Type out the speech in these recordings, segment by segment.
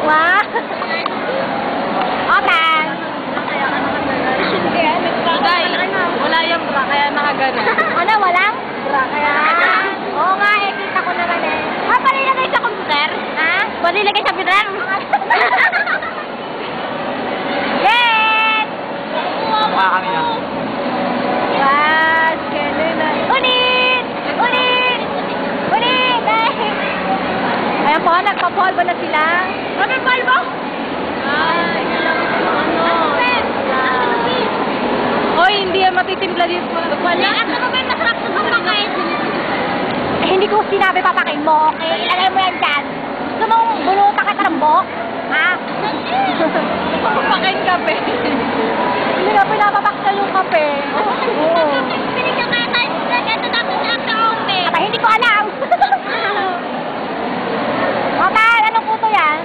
Wow! Otan! Wala yung bra, kaya nakagana. Ano, walang? Bra, kaya... Oo nga, eh, kita ko naman eh. Palilagay sa computer? Ha? Palilagay sa computer? Yes! Mukha kami na. Yes, ganun na. Ulit! Ulit! Ulit! Ayan po, nagpa-polvo na sila. Ano yung polvo? Ay, Hoy, hindi yan matitimpla dito. Wala. Ano ba yung masarap sa papakain? Eh, hindi ko sinabi papakain mo, okay? Ilagay mo yan dyan. Gusto mong bulutan ka tarambok? Ha? Papakain kape. Hindi na pinapapakta yung kape. Oo. Binigyan kaya tayo sa ito dapat sa kape. Aba, hindi ko alam. Otan, anong puto yan?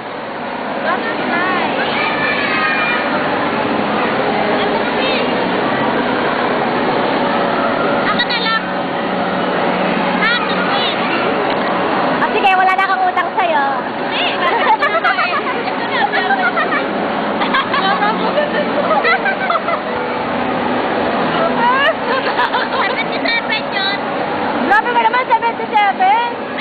Ah, sige, wala na akong utang sa'yo. Grabe ka naman, 77.